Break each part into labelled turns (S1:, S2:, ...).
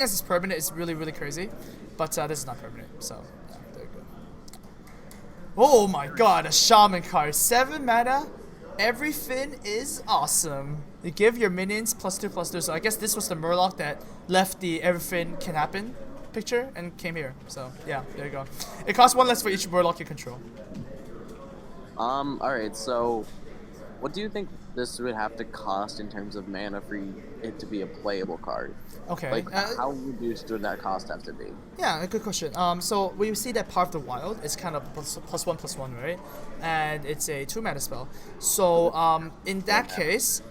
S1: this is permanent is really, really crazy, but this is not permanent, so yeah, there you go. Oh my god, a Shaman card. 7 mana, everything is awesome. You give your minions +2/+2, so I guess this was the Murloc that left the everything can happen picture and came here. So yeah, there you go. It costs 1 less for each Murloc you control.
S2: Alright, so what do you think this would have to cost in terms of mana for it to be a playable card?
S1: Okay.
S2: Like, how reduced would that cost have to be?
S1: Yeah, a good question. So we see that part of the wild is kind of +1/+1, right? And it's a 2 mana spell. So in that case,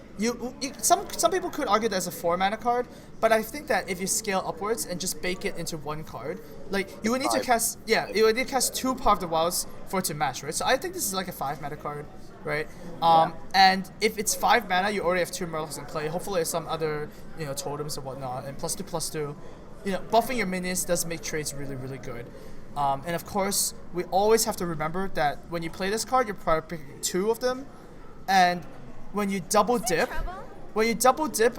S1: some people could argue that's a 4 mana card, but I think that if you scale upwards and just bake it into 1 card, like you would need to cast, you would need to cast 2 part of the wilds for it to match, right? So I think this is like a 5 mana card, right? And if it's 5 mana, you already have 2 Murlocs in play. Hopefully there's some other, totems or whatnot, and +2/+2. Buffing your minions does make trades really, really good. And of course, we always have to remember that when you play this card, you're probably picking 2 of them, and when you double dip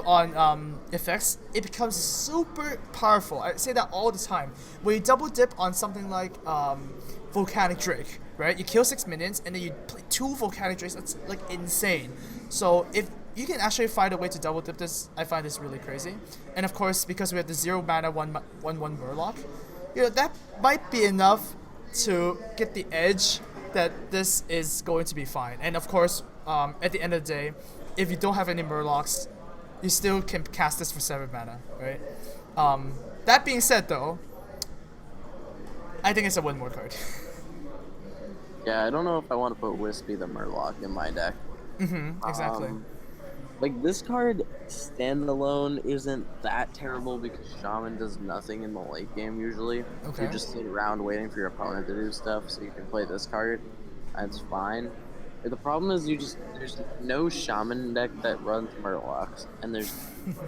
S1: on effects, it becomes super powerful. I say that all the time. When you double dip on something like Volcanic Drake, right? You kill 6 minions and then you play 2 Volcanic Drakes. That's like insane. So if you can actually find a way to double dip this, I find this really crazy. And of course, because we have the 0 mana 1/1 Murloc, that might be enough to get the edge that this is going to be fine. And of course, at the end of the day, if you don't have any Murlocs, you still can cast this for 7 mana, right? That being said, though, I think it's a 1 more card.
S2: Yeah, I don't know if I want to put Wispy the Murloc in my deck.
S1: Exactly.
S2: Like, this card standalone isn't that terrible because Shaman does nothing in the late game usually.
S1: Okay.
S2: You just sit around waiting for your opponent to do stuff, so you can play this card. That's fine. The problem is there's no Shaman deck that runs Murlocs, and there's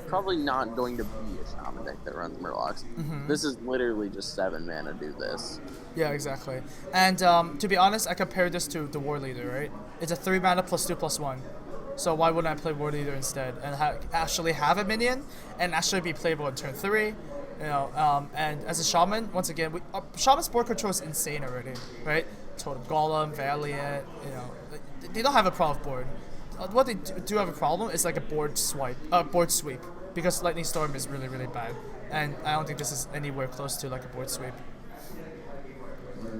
S2: probably not going to be a Shaman deck that runs Murlocs. This is literally just 7 mana do this.
S1: Yeah, exactly. And to be honest, I compared this to the War Leader, right? It's a 3 mana +2/+1. So why wouldn't I play War Leader instead and actually have a minion and actually be playable in turn 3? And as a Shaman, once again, Shaman's board control is insane already, right? Totem Golem, Valiant, they don't have a problem board. What they do have a problem is like a board sweep, because Lightning Storm is really, really bad, and I don't think this is anywhere close to like a board sweep.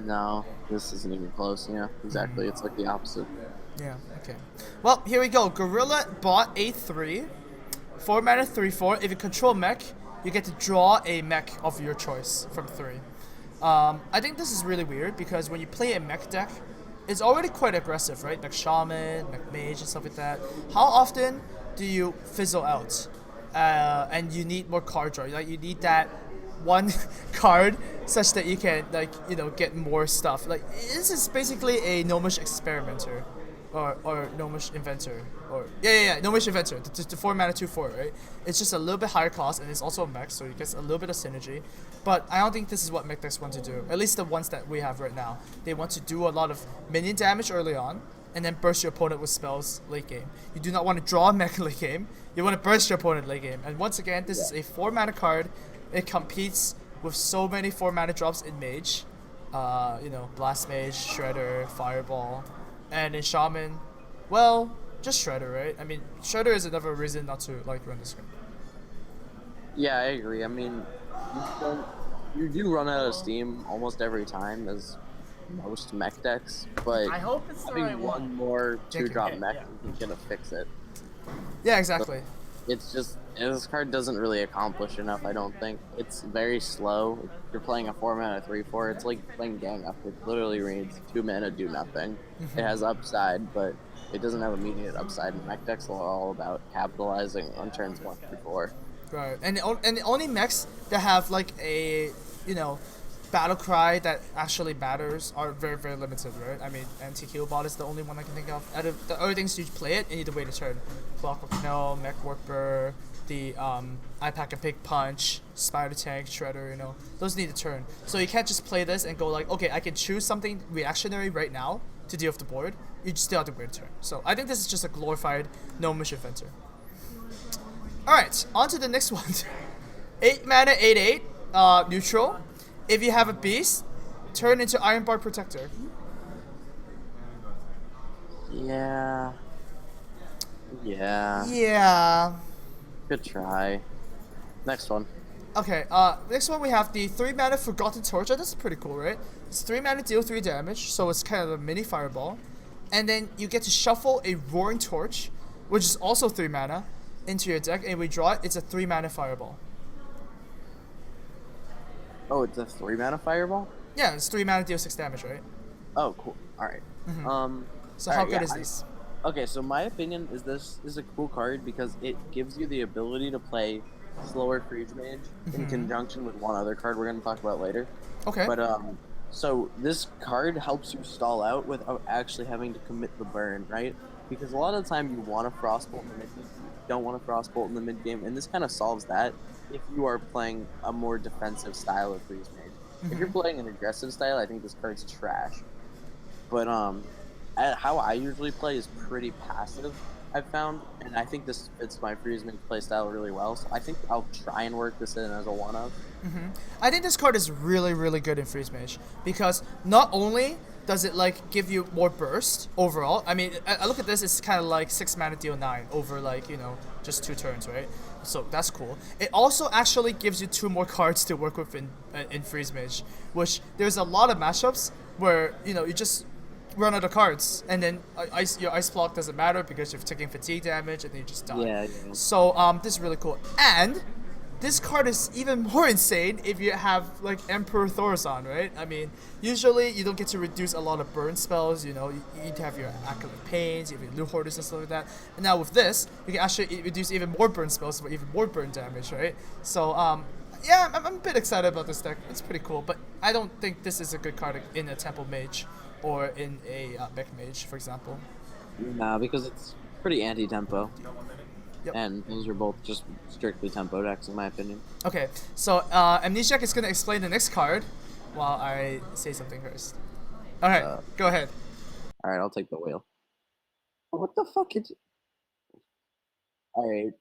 S2: No, this isn't even close. Yeah, exactly. It's like the opposite.
S1: Yeah. Okay. Well, here we go. Gorilla bought a 3, 4 mana 3/4. If you control mech, you get to draw a mech of your choice from 3. I think this is really weird because when you play a mech deck, it's already quite aggressive, right? Mech Shaman, Mech Mage, and stuff like that. How often do you fizzle out? And you need more card draw. Like you need that one card such that you can get more stuff. Like this is basically a Gnomish Experimenter. Or Gnomish Inventor, Gnomish Inventor, the 4 mana 2/4, right? It's just a little bit higher cost, and it's also a mech, so you get a little bit of synergy. But I don't think this is what mech decks want to do. At least the ones that we have right now, they want to do a lot of minion damage early on, and then burst your opponent with spells late game. You do not want to draw a mech late game. You want to burst your opponent late game. And once again, this is a 4 mana card. It competes with so many 4 mana drops in Mage, Blast Mage, Shredder, Fireball. And in Shaman, well, just Shredder, right? I mean, Shredder is another reason not to run this card.
S2: Yeah, I agree. I mean, you do run out of steam almost every time, as most mech decks, but
S1: I hope it's the
S2: having
S1: right
S2: one more 2-drop mech
S1: yeah.
S2: is gonna fix it.
S1: Yeah, exactly.
S2: So it's just this card doesn't really accomplish enough. I don't think it's very slow. If you're playing a 4 mana 3/4, it's like playing Gang Up. It literally reads 2 mana, do nothing. It has upside, but it doesn't have immediate upside. And mech decks are all about capitalizing on turns 1 through 4.
S1: Right, and the only mechs that have like a battle cry that actually matters are very, very limited, right? I mean, Anti-Heal Bot is the only one I can think of. Out of the other things you play it, you need to wait a turn. Clockwork Knell, Mech Warper, the I Pack a Big Punch, Spider Tank, Shredder, those need a turn. So you can't just play this and go like, okay, I can choose something reactionary right now to deal with the board. You just still have to wait a turn. So I think this is just a glorified Gnomish Inventor. Alright, on to the next one. 8 mana, 8/8, neutral. If you have a beast, turn into Iron Bar Protector.
S2: Yeah. Yeah.
S1: Yeah.
S2: Good try. Next one.
S1: Okay, next one we have the 3 mana Forgotten Torture. This is pretty cool, right? It's 3 mana, deal 3 damage, so it's kind of a mini fireball. And then you get to shuffle a Roaring Torch, which is also 3 mana, into your deck, and we draw it. It's a 3 mana fireball.
S2: Oh, it's a 3 mana fireball?
S1: Yeah, it's 3 mana, deal 6 damage, right?
S2: Oh, cool. Alright.
S1: So how good is this?
S2: Okay, so my opinion is this is a cool card because it gives you the ability to play slower Freeze Mage in conjunction with one other card we're going to talk about later.
S1: Okay.
S2: But, so this card helps you stall out without actually having to commit the burn, right? Because a lot of the time you want to Frostbolt in the mid game, you don't want to Frostbolt in the mid game, and this kind of solves that if you are playing a more defensive style of Freeze Mage. If you're playing an aggressive style, I think this card's trash. But, how I usually play is pretty passive, I've found, and I think this fits my Freeze Mage playstyle really well, so I think I'll try and work this in as a one-of.
S1: I think this card is really, really good in Freeze Mage because not only does it like give you more burst overall. I mean, I look at this; it's kind of like 6 mana deal 9 over like just 2 turns, right? So that's cool. It also actually gives you 2 more cards to work with in Freeze Mage, which there's a lot of matchups where you just run out of cards, and then your ice block doesn't matter because you're taking fatigue damage, and then you just die.
S2: Yeah.
S1: So this is really cool, and this card is even more insane if you have like Emperor Thorazon, right? I mean, usually you don't get to reduce a lot of burn spells. You need to have your Acolyte Pains, you have your Loot Hoarders and stuff like that. And now with this, you can actually reduce even more burn spells for even more burn damage, right? So yeah, I'm a bit excited about this deck. It's pretty cool, but I don't think this is a good card in a Temple Mage or in a Mech Mage, for example.
S2: Nah, because it's pretty anti-tempo.
S1: Yep.
S2: And those are both just strictly tempo decks, in my opinion.
S1: Okay, so Amnesiac is going to explain the next card while I say something first. Alright, go ahead.
S2: Alright, I'll take the wheel. What the fuck is... Alright,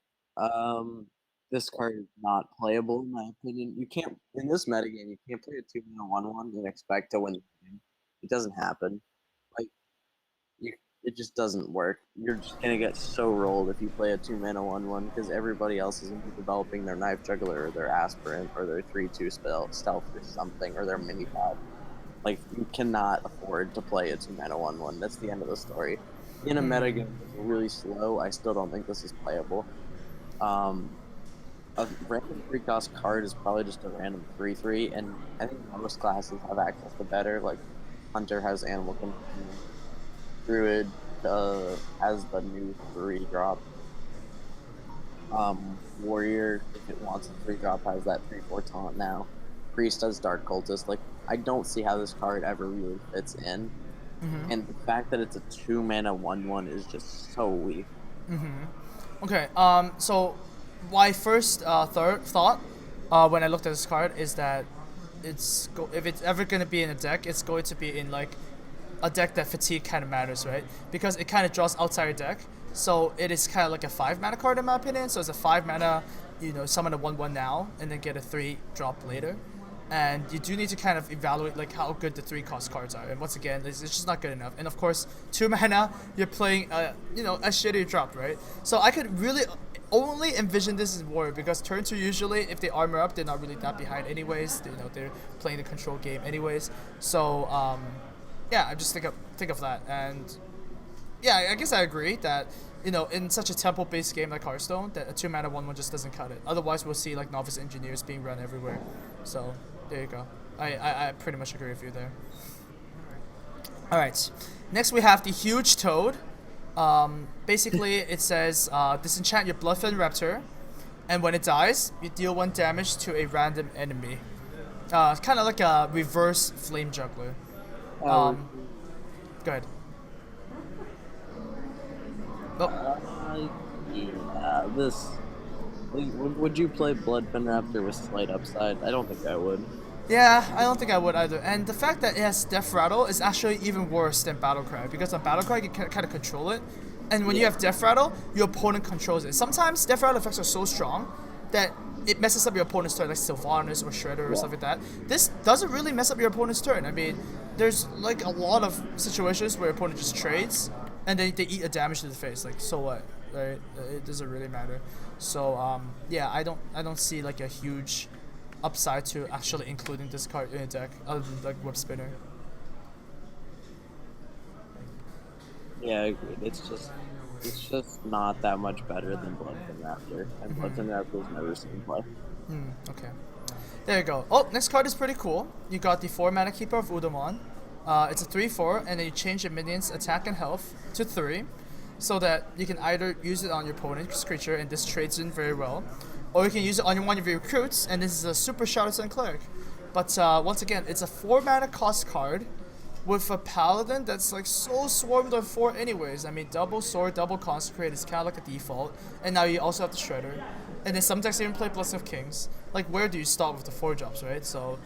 S2: this card is not playable, in my opinion. You can't, in this metagame, you can't play a 2-mana 1/1 and expect to win the game. It doesn't happen. Like, it just doesn't work. You're just gonna get so rolled if you play a 2-mana 1/1 because everybody else is gonna be developing their Knife Juggler or their Aspirant or their 3/2 spell stealth or something or their mini pod. Like, you cannot afford to play a 2-mana 1/1. That's the end of the story. In a metagame that's really slow, I still don't think this is playable. A random 3-cost card is probably just a random 3/3, and I think most classes have access to better. Like, Hunter has Animal Companion. Druid has the new 3-drop. Warrior, if it wants a 3-drop, has that 3/4 taunt now. Priest has Dark Cultist. Like, I don't see how this card ever really fits in. And the fact that it's a 2-mana 1/1 is just so weak.
S1: Okay, so my first thought when I looked at this card is that if it's ever going to be in a deck, it's going to be in like a deck that fatigue kind of matters, right? Because it kind of draws outside your deck. So it is kind of like a 5-mana card in my opinion. So it's a 5-mana, summon a 1/1 now and then get a 3-drop later. And you do need to kind of evaluate like how good the 3-cost cards are. And once again, it's just not good enough. And of course, 2 mana, you're playing a shitty drop, right? So I could really only envision this as Warrior because turn 2 usually, if they armor up, they're not really that behind anyways. They're playing the control game anyways. So yeah, I just think of that, and yeah, I guess I agree that in such a tempo-based game like Hearthstone, that a 2-mana 1/1 just doesn't cut it. Otherwise, we'll see like Novice Engineers being run everywhere. So there you go. I pretty much agree with you there. All right, next we have the Huge Toad. Basically, it says disenchant your Bloodfen Raptor, and when it dies, you deal 1 damage to a random enemy. Kind of like a reverse Flame Juggler. Go ahead.
S2: Yeah, this... Would you play Bloodfen Raptor with slight upside? I don't think I would.
S1: Yeah, I don't think I would either. And the fact that it has Death Rattle is actually even worse than Battlecry, because on Battlecry you can kind of control it, and when you have Death Rattle, your opponent controls it. Sometimes Death Rattle effects are so strong that it messes up your opponent's turn, like Sylvanas or Shredder or stuff like that. This doesn't really mess up your opponent's turn. I mean, there's like a lot of situations where your opponent just trades and then they eat a damage to the face. Like, so what, right? It doesn't really matter. So yeah, I don't see like a huge upside to actually including this card in a deck other than like Whip Spinner.
S2: Yeah, I agree. It's just not that much better than Bloodfin Raptor, and Bloodfin Raptor's never seen play.
S1: Okay. There you go. Oh, next card is pretty cool. You got the 4-mana Keeper of Udamon. It's a 3/4, and then you change your minions' attack and health to 3, so that you can either use it on your opponent's creature, and this trades in very well, or you can use it on one of your recruits, and this is a super Charlatan Cleric. But once again, it's a 4-mana cost card with a Paladin that's like so swarmed on 4 anyways. I mean, double Sword, double Consecrate is kind of like a default, and now you also have the Shredder. And then some decks even play Blessing of Kings. Like, where do you start with the 4 drops, right? So,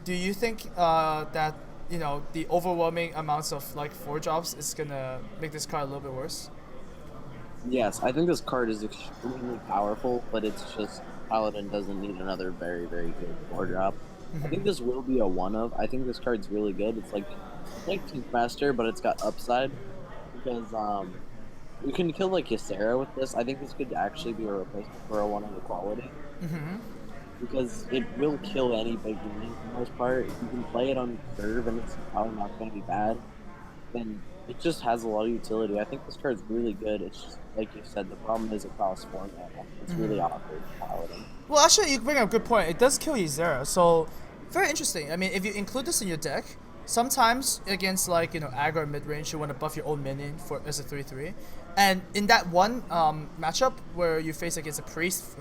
S1: do you think that, you know, the overwhelming amounts of like 4 drops is gonna make this card a little bit worse?
S2: Yes, I think this card is extremely powerful, but it's just Paladin doesn't need another very, very good 4-drop. I think this will be a one-of. I think this card's really good. It's like Tankmaster, but it's got upside, because you can kill like Ysera with this. I think this could actually be a replacement for a 1-of quality. Because it will kill any big unit for the most part. If you can play it on curve and it's probably not going to be bad, then it just has a lot of utility. I think this card's really good. It's just, like you said, the problem is it costs 4 mana. It's really awkward for Paladin.
S1: Well, actually, you bring up a good point. It does kill Ysera, so very interesting. I mean, if you include this in your deck, sometimes against like, you know, aggro mid-range, you want to buff your own minion as a 3/3. And in that one matchup where you face against a priest,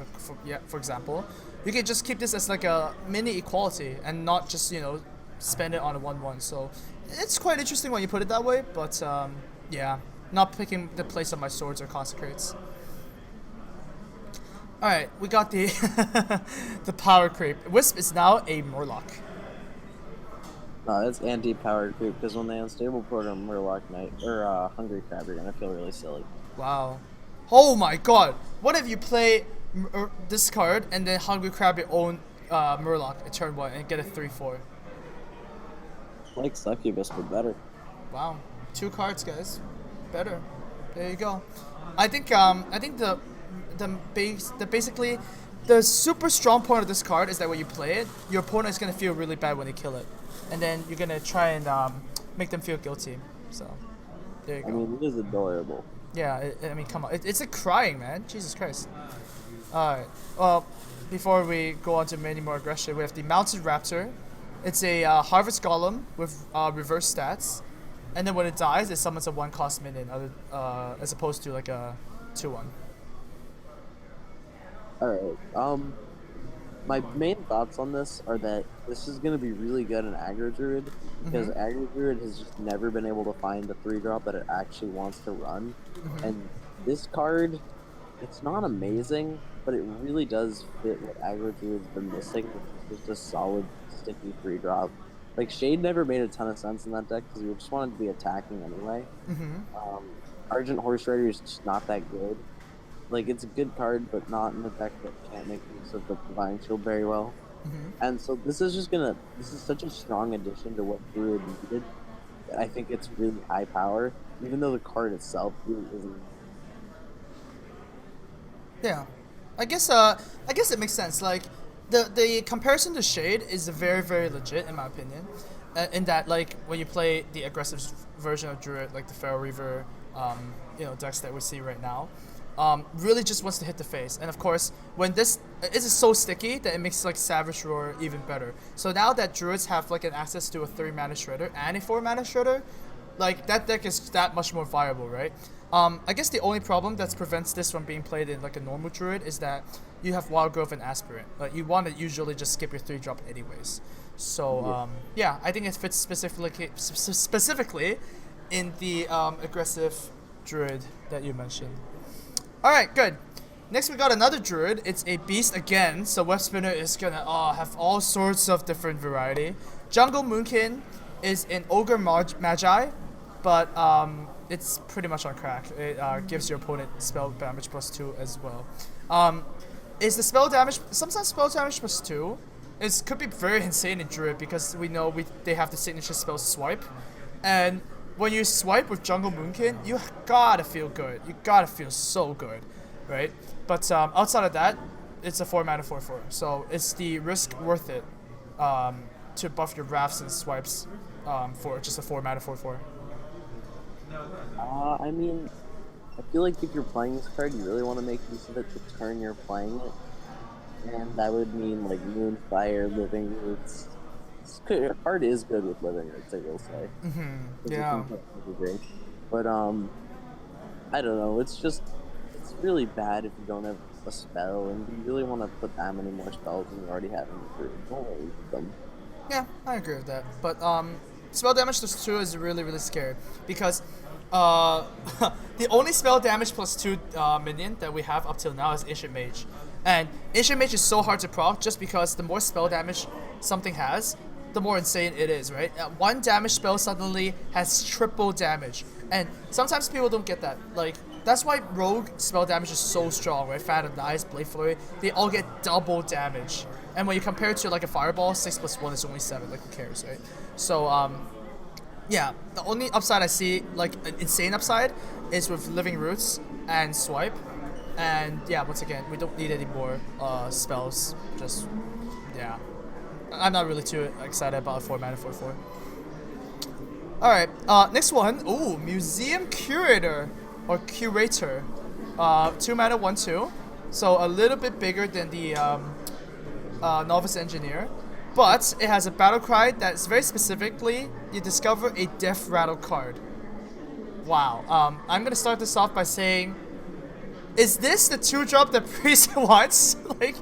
S1: for example, you can just keep this as like a mini equality and not just, you know, spend it on a 1/1. So it's quite interesting when you put it that way, but yeah, not picking the place of my swords or consecrates. Alright, we got the the power creep. Wisp is now a Murloc.
S2: No, that's anti-power creep, because when they unstable program Murloc Knight, or Hungry Crab, you're gonna feel really silly.
S1: Wow. Oh my god! What if you play this card and then Hungry Crab your own Murloc at turn 1 and get a 3/4?
S2: Like Succubus, but better.
S1: Wow. 2 cards, guys. Better. There you go. I think basically the super strong point of this card is that when you play it, your opponent is gonna feel really bad when they kill it, and then you're gonna try and make them feel guilty. So there you go.
S2: I mean, it is adorable.
S1: Yeah, I mean, come on, it's a crying, man. Jesus Christ. All right. Well, before we go on to many more aggression, we have the Mounted Raptor. It's a Harvest Golem with reverse stats, and then when it dies, it summons a 1-cost minion, as opposed to like a 2/1.
S2: Alright, my main thoughts on this are that this is going to be really good in Aggro Druid, because Aggro Druid has just never been able to find the 3-drop that it actually wants to run, and this card, it's not amazing, but it really does fit what Aggro Druid's been missing, which is just a solid, sticky 3-drop. Like, Shade never made a ton of sense in that deck, because we just wanted to be attacking anyway. Argent Horse Rider is just not that good. Like, it's a good card, but not in a deck that can't make use of the Divine Shield very well. And so this is such a strong addition to what Druid needed, that I think it's really high power, even though the card itself really isn't.
S1: Yeah, I guess it makes sense. Like, the comparison to Shade is very, very legit in my opinion, in that, like, when you play the aggressive version of Druid, like the Feral Reaver, you know, decks that we see right now, really just wants to hit the face. And of course, when this is so sticky that it makes like Savage Roar even better. So now that Druids have like an access to a 3-mana Shredder and a 4-mana Shredder, like, that deck is that much more viable, right? I guess the only problem that prevents this from being played in like a normal Druid is that you have Wild Growth and Aspirant. Like, you want to usually just skip your 3-drop anyways. So yeah, I think it fits specifically in the aggressive Druid that you mentioned. Alright, good. Next we got another Druid. It's a beast again, so Web Spinner is gonna have all sorts of different variety. Jungle Moonkin is an Ogre Magi, but it's pretty much on crack. It gives your opponent spell damage +2 as well. is the spell damage. Sometimes spell damage +2. It could be very insane in Druid because we know they have the signature spell swipe, and when you swipe with Jungle Moonkin, you gotta feel good. You gotta feel so good, right? But outside of that, it's a 4 mana 4/4, so it's the risk worth it to buff your Wraths and swipes for just a 4 mana 4/4.
S2: I mean, I feel like if you're playing this card, you really want to make use of it the turn you're playing it. And that would mean like Moonfire, Living Roots. This card is good with Living Roots, I will say.
S1: Yeah.
S2: But I don't know. It's really bad if you don't have a spell, and you really want to put that many more spells than you already have in your group. Don't worry with them.
S1: Yeah, I agree with that. But spell damage +2 is really scary because the only spell damage +2 minion that we have up till now is Ancient Mage. And Ancient Mage is so hard to proc just because the more spell damage something has, the more insane it is, right? One damage spell suddenly has triple damage. And sometimes people don't get that. Like, that's why Rogue spell damage is so strong, right? Phantom Knives, Blade Flurry, they all get double damage. And when you compare it to like a Fireball, 6+1 is only 7, like who cares, right? So, yeah, the only upside I see, like an insane upside, is with Living Roots and Swipe. And yeah, once again, we don't need any more spells. Just, yeah. I'm not really too excited about 4 mana 4/4. Alright, next one. Ooh, Museum Curator. Or Curator. 2 mana 1/2. So a little bit bigger than the Novice Engineer. But it has a battle cry that's very specifically, you discover a Death Rattle card. Wow. I'm gonna start this off by saying, is this the 2-drop that Priest wants? Like,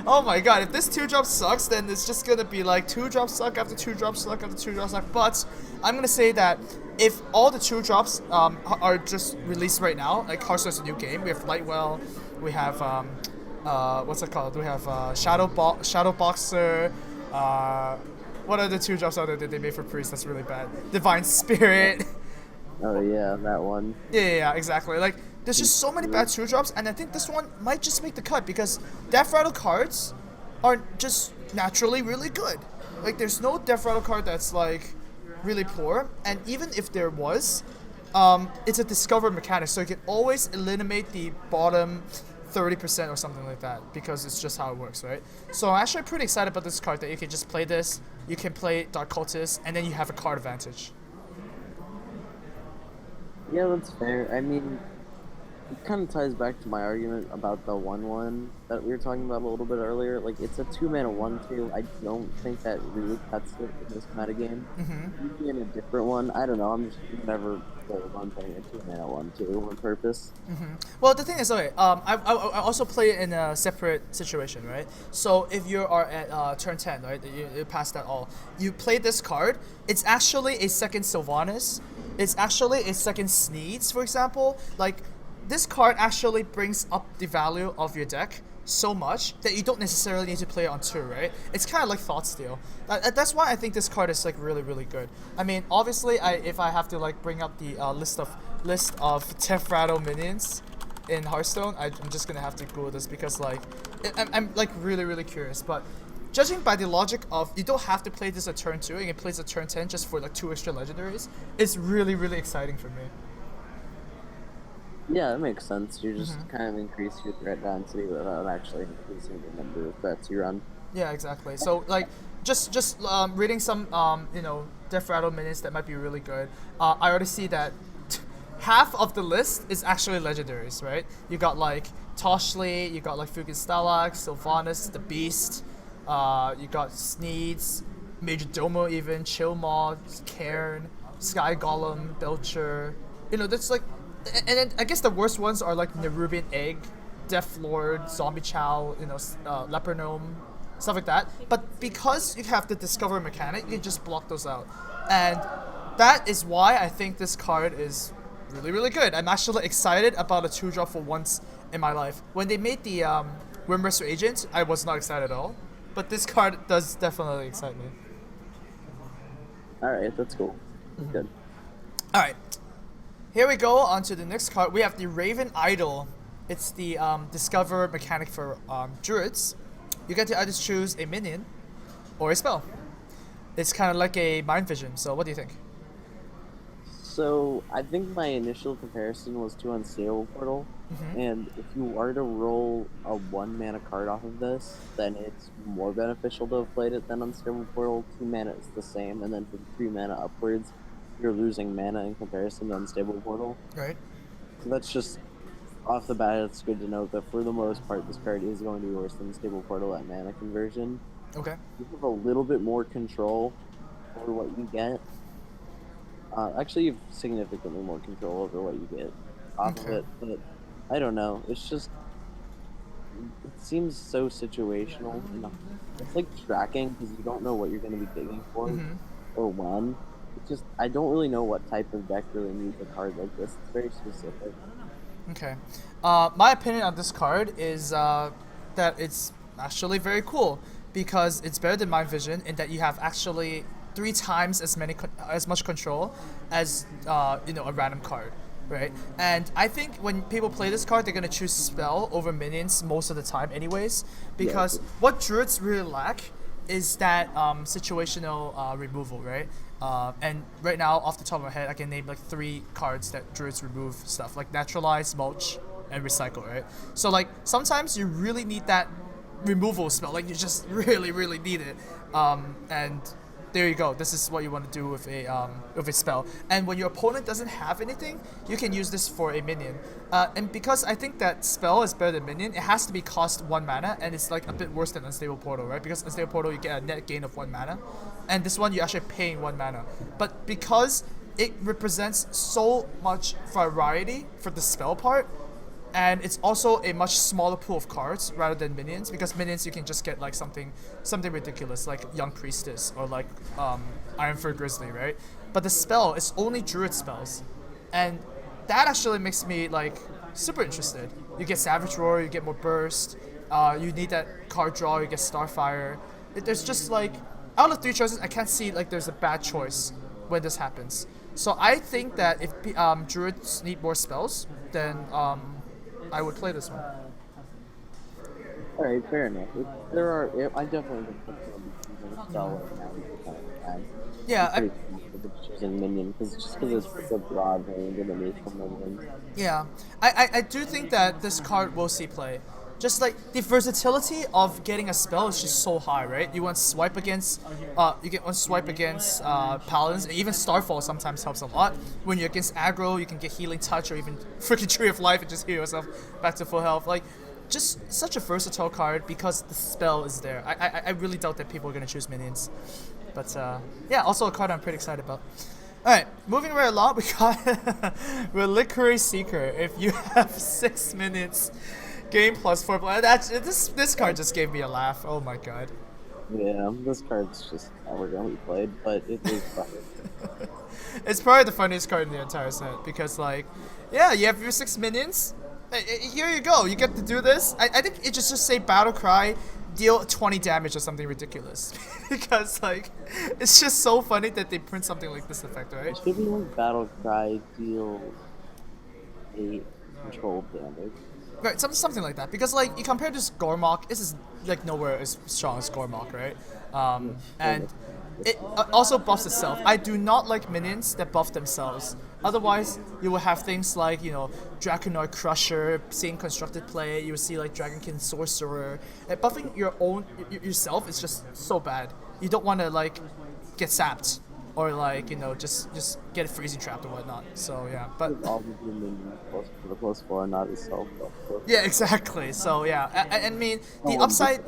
S1: oh my god, if this 2-drop sucks, then it's just gonna be like 2-drops suck after 2-drops suck after 2-drops suck. But I'm gonna say that if all the 2-drops are just released right now, like Hearthstone's a new game, we have Lightwell, we have what's it called? We have Shadow Boxer. What are the 2-drops out there that they made for Priest that's really bad? Divine Spirit.
S2: Oh yeah, that one.
S1: Yeah, exactly. Like, there's just so many bad 2-drops, and I think this one might just make the cut because Death Rattle cards are just naturally really good. Like, there's no Death Rattle card that's like really poor, and even if there was, it's a discovered mechanic, so you can always eliminate the bottom 30% or something like that because it's just how it works, right? So I'm actually pretty excited about this card that you can just play this, you can play Dark Cultist, and then you have a card advantage.
S2: Yeah, that's fair. I mean, it kind of ties back to my argument about the 1/1 that we were talking about a little bit earlier. Like, it's a 2 mana 1/2. I don't think that really cuts it in this metagame. Maybe in a different one, I don't know. I'm just never on playing a 2 mana 1/2 on purpose.
S1: Well, the thing is, okay, I also play it in a separate situation, right? So if you are at turn 10, right, you pass that all, you play this card, it's actually a second Sylvanas, it's actually a second Sneeds, for example. Like, this card actually brings up the value of your deck so much that you don't necessarily need to play it on 2, right? It's kind of like Thought Steal. That's why I think this card is like really good. I mean, obviously, if I have to like bring up the list of Death Rattle minions in Hearthstone, I'm just gonna have to Google this because like I'm like really curious. But judging by the logic of you don't have to play this at turn 2 and it plays at turn 10 just for like 2 extra legendaries, it's really exciting for me.
S2: Yeah, that makes sense. You just kind of increase your threat density without actually increasing the number of threats you run.
S1: Yeah, exactly. So like, just reading some Death Rattle minions that might be really good. I already see that half of the list is actually legendaries, right? You got like Toshli, you got like Fucking Stalag, Sylvanas, the Beast. You got Sneeds, Major Domo, even Chillmaw, Cairn, Sky Golem, Belcher. That's like. And then I guess the worst ones are like Nerubian Egg, Death Lord, Zombie Chow, Leper Gnome, stuff like that. But because you have the Discover mechanic, you can just block those out. And that is why I think this card is really good. I'm actually excited about a 2-drop for once in my life. When they made the Windbreaker Agent, I was not excited at all. But this card does definitely excite me.
S2: Alright, that's cool. That's good.
S1: Alright. Here we go on to the next card. We have the Raven Idol. It's the discover mechanic for druids. You get to either choose a minion or a spell. It's kind of like a mind vision. So what do you think?
S2: So I think my initial comparison was to Unstable Portal, and if you were to roll a 1 mana card off of this, then it's more beneficial to have played it than Unstable Portal. 2 mana is the same, and then from 3 mana upwards, you're losing mana in comparison to Unstable Portal.
S1: Right.
S2: So that's just off the bat. It's good to note that for the most part, this card is going to be worse than Unstable Portal at mana conversion.
S1: Okay.
S2: You have a little bit more control over what you get. Actually, you have significantly more control over what you get off of it, but I don't know. It's just, it seems so situational. It's like tracking because you don't know what you're going to be digging for or when. It's just, I don't really know what type of deck really needs a card like this. It's very specific.
S1: Okay. My opinion on this card is that it's actually very cool because it's better than Mind Vision in that you have actually 3 times as much control as a random card, right? And I think when people play this card, they're gonna choose spell over minions most of the time, anyways, because what druids really lack is that situational removal, right? And right now, off the top of my head, I can name like 3 cards that druids remove stuff like Naturalize, Mulch, and Recycle, right? So like sometimes you really need that removal spell, like you just really need it, and there you go. This is what you want to do with a spell. And when your opponent doesn't have anything, you can use this for a minion. And because I think that spell is better than minion, it has to be cost 1 mana, and it's like a bit worse than Unstable Portal, right? Because Unstable Portal you get a net gain of 1 mana, and this one you're actually paying 1 mana. But because it represents so much variety for the spell part, and it's also a much smaller pool of cards rather than minions, because minions you can just get like something ridiculous like Young Priestess or like Ironfur Grizzly, right? But the spell is only druid spells, and that actually makes me like super interested. You get Savage Roar, you get more burst, you need that card draw, you get Starfire. There's just like, out of 3 choices, I can't see like there's a bad choice when this happens. So I think that if druids need more spells, then I would play this one.
S2: Alright, fair enough. I definitely think that's going to be choosing spell right now.
S1: Yeah,
S2: choosing minion because it's such a broad range of initial minions.
S1: Yeah, I do think that this card will see play. Just like the versatility of getting a spell is just so high, right? You want to swipe against, paladins, and even Starfall sometimes helps a lot. When you're against aggro, you can get Healing Touch or even freaking Tree of Life and just heal yourself back to full health. Like, just such a versatile card because the spell is there. I really doubt that people are gonna choose minions, but yeah, also a card I'm pretty excited about. All right, moving right along, we got Reliquary Seeker. If you have 6 minutes. Game plus 4. This card just gave me a laugh. Oh my god.
S2: Yeah, this card's just never gonna be played, but it is funny.
S1: It's probably the funniest card in the entire set because, like, yeah, you have your 6 minions. Here you go. You get to do this. I think it just say Battle Cry, deal 20 damage or something ridiculous because, like, it's just so funny that they print something like this effect, right?
S2: It should be like Battle Cry, deal 8 control damage.
S1: Right, something like that. Because, like, you compare this Gormok, this is, like, nowhere as strong as Gormok, right? And it also buffs itself. I do not like minions that buff themselves. Otherwise, you will have things like, Draconoid Crusher, seeing constructed play. You will see, like, Dragonkin Sorcerer. And buffing yourself is just so bad. You don't want to, like, get sapped. Or like just get freezing trapped or whatnot. So yeah, but
S2: all the minions for the +4, not itself.
S1: Yeah, exactly. So yeah, I mean the upside.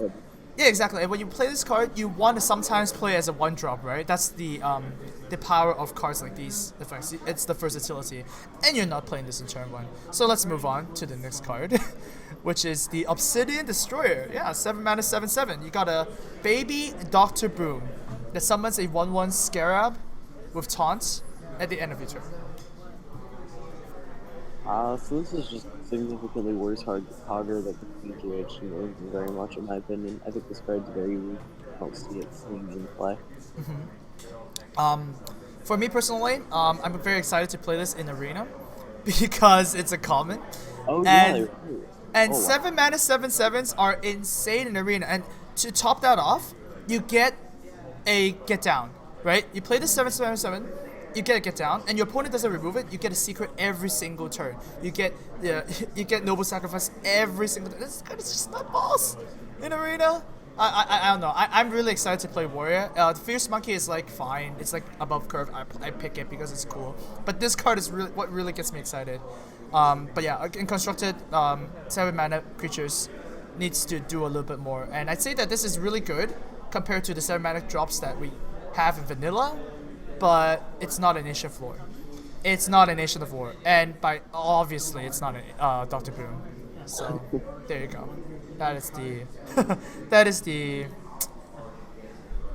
S1: Yeah, exactly. And when you play this card, you want to sometimes play as a 1-drop, right? That's the power of cards like these effects. It's the versatility, and you're not playing this in turn 1. So let's move on to the next card, which is the Obsidian Destroyer. Yeah, 7 mana, 7/7. You got a baby Dr. Boom that summons a 1/1 Scarab with taunt at the end of your turn.
S2: So this is just significantly worse Hogger that the PGH very much, in my opinion. I think this card's very weak. I don't see it being in play.
S1: For me personally, I'm very excited to play this in Arena because it's a common.
S2: Oh yeah,
S1: And
S2: they were.
S1: and
S2: Oh, wow.
S1: 7 mana 7/7s are insane in Arena. And to top that off, you get a get down, right? You play the 7/7/7, you get a get down, and your opponent doesn't remove it. You get a secret every single turn. You get you get Noble Sacrifice every single turn. This card is just not boss in Arena. I don't know. I'm really excited to play Warrior. The Fierce Monkey is like fine. It's like above curve. I pick it because it's cool. But this card is really what really gets me excited. But yeah, in constructed 7 mana creatures needs to do a little bit more. And I'd say that this is really good compared to the 7 mana drops that we have in vanilla, but it's not a Nation of War. It's not a Nation of War, and by obviously it's not a Dr. Boom. So there you go. That is the that is the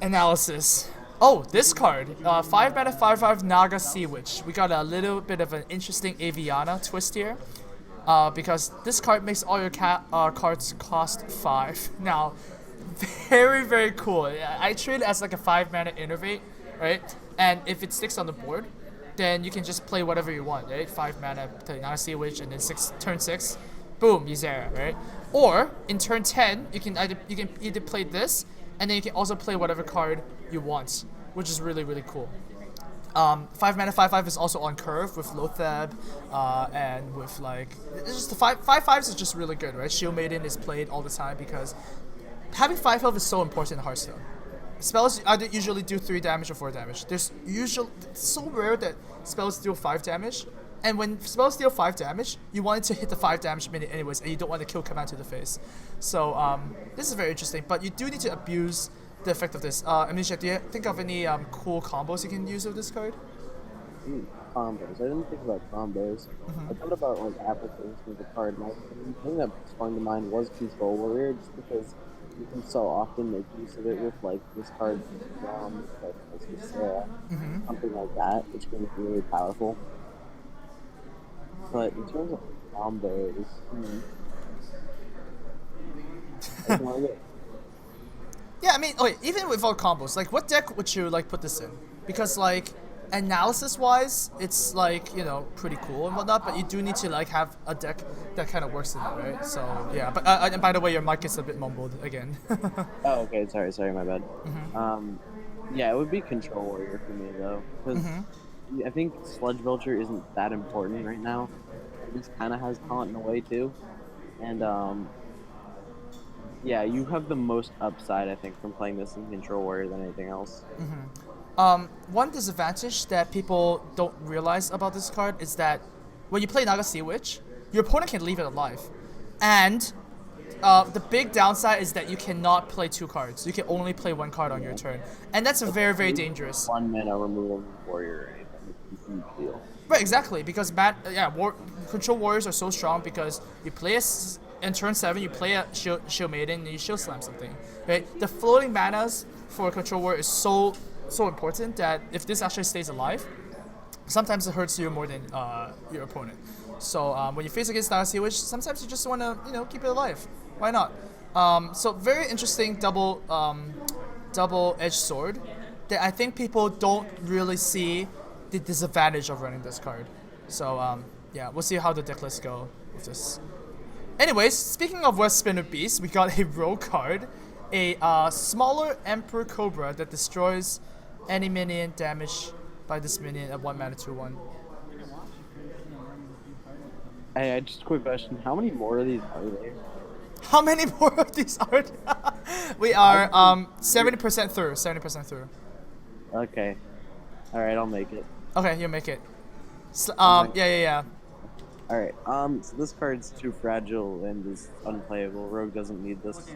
S1: analysis. Oh, this card, 5 mana 5/5 Naga Sea Witch. We got a little bit of an interesting Avianna twist here, because this card makes all your cards cost 5. Now, very cool. I treat it as like a 5 mana innervate, right? And if it sticks on the board, then you can just play whatever you want, right? 5 mana, play Naga Sea Witch, and then turn 6, boom, Ysera, right? Or in turn 10, you can either play this, and then you can also play whatever card you want, which is really cool. 5 mana 5/5 is also on curve with Lothab, and with like it's just the 5/5s is just really good, right? Shield Maiden is played all the time because having 5 health is so important in Hearthstone. Spells either usually do 3 damage or 4 damage. It's so rare that spells deal 5 damage. And when spells deal 5 damage, you want it to hit the 5 damage minute anyways, and you don't want to kill command to the face. So this is very interesting, but you do need to abuse the effect of this. Amnesiac, do you think of any cool combos you can use with this card?
S2: Combos. I didn't think about combos. I thought about like applications of the card. And the thing that sprung to mind was Control Warrior, just because you can so often make use of it with like this card, something like that, which can be really powerful. But in terms of combos,
S1: Yeah, I mean, okay, even without combos, like what deck would you like put this in? Because like analysis-wise, it's like, you know, pretty cool and whatnot, but you do need to like have a deck that kind of works in it, right? So yeah, but and by the way, your mic is a bit mumbled again.
S2: oh, okay, sorry, my bad. Yeah, it would be Control Warrior for me though, because I think Sludge Belcher isn't that important right now. It just kind of has taunt in a way too, and yeah, you have the most upside I think from playing this in Control Warrior than anything else.
S1: One disadvantage that people don't realize about this card is that when you play Naga Sea Witch, your opponent can leave it alive, and the big downside is that you cannot play 2 cards. You can only play 1 card on your turn, and that's very dangerous.
S2: 1 mana removal warrior. Huge deal.
S1: Right, exactly, because Control Warriors are so strong because you play in turn 7, you play a Shield Maiden, and you Shield Slam something, right? The floating manas for Control Warrior is so important that if this actually stays alive, sometimes it hurts you more than your opponent. So when you face against Naga Sea Witch, sometimes you just want to, you know, keep it alive. Why not? So very interesting double-edged sword that I think people don't really see the disadvantage of running this card. So yeah, we'll see how the deck lists go with this. Anyways, speaking of West Spinner Beast, we got a rogue card, a smaller Emperor Cobra that destroys any minion damaged by this minion at 1 mana 2/1.
S2: Hey, just a quick question. How many more of these are there?
S1: How many more of these are there? We are 70% through. 70% through.
S2: Okay. Alright, I'll make it.
S1: Okay, you make it. Yeah.
S2: Alright, so this card's too fragile and is unplayable. Rogue doesn't need this.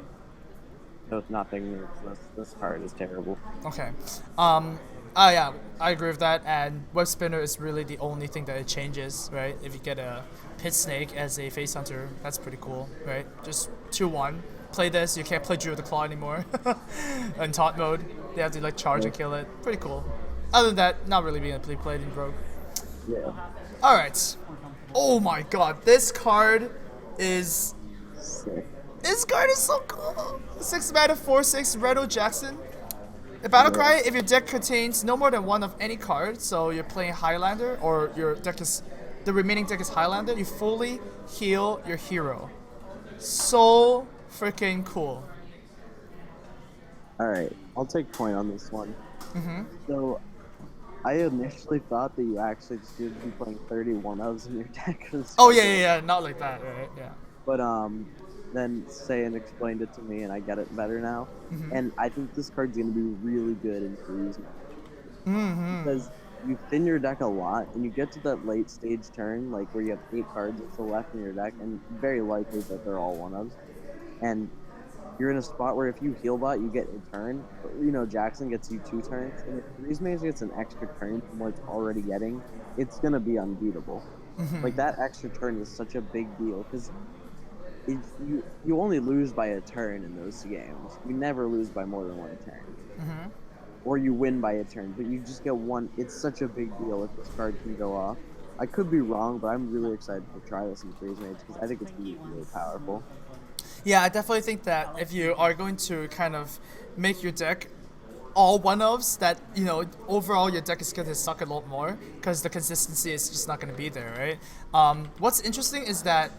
S2: So it's nothing. This card is terrible.
S1: Okay. Yeah, I agree with that. And Web Spinner is really the only thing that it changes, right? If you get a Pit Snake as a face hunter, that's pretty cool, right? Just 2/1. Play this, you can't play Drew of the Claw anymore. In taunt mode, they have to like charge and kill it. Pretty cool. Other than that, not really being able to play in Rogue.
S2: Yeah.
S1: Alright. Oh my god, this card is...
S2: Sick.
S1: This card is so cool! 6 mana 4/6 Redo Jackson. A Battlecry, if your deck contains no more than 1 of any card, so you're playing Highlander, or your deck is the remaining deck is Highlander, you fully heal your hero. So freaking cool.
S2: All right, I'll take point on this one. So, I initially thought that you actually should be playing 31 ofs in your deck.
S1: Oh yeah, not like that, right? Yeah.
S2: But then Sayan explained it to me, and I get it better now. And I think this card's gonna be really good in threes because you thin your deck a lot, and you get to that late stage turn, like where you have 8 cards still left in your deck, and very likely that they're all 1-ofs. And you're in a spot where if you heal bot, you get a turn. You know, Jackson gets you 2 turns, and if Threes Mage gets an extra turn from what it's already getting, it's gonna be unbeatable. Like that extra turn is such a big deal because you only lose by a turn in those games. You never lose by more than 1 turn, or you win by a turn, but you just get 1. It's such a big deal if this card can go off. I could be wrong, but I'm really excited to try this in Threes Mage because I think it's really, really powerful.
S1: Yeah, I definitely think that if you are going to kind of make your deck all 1-ofs, that, you know, overall your deck is going to suck a lot more because the consistency is just not going to be there, right? What's interesting is that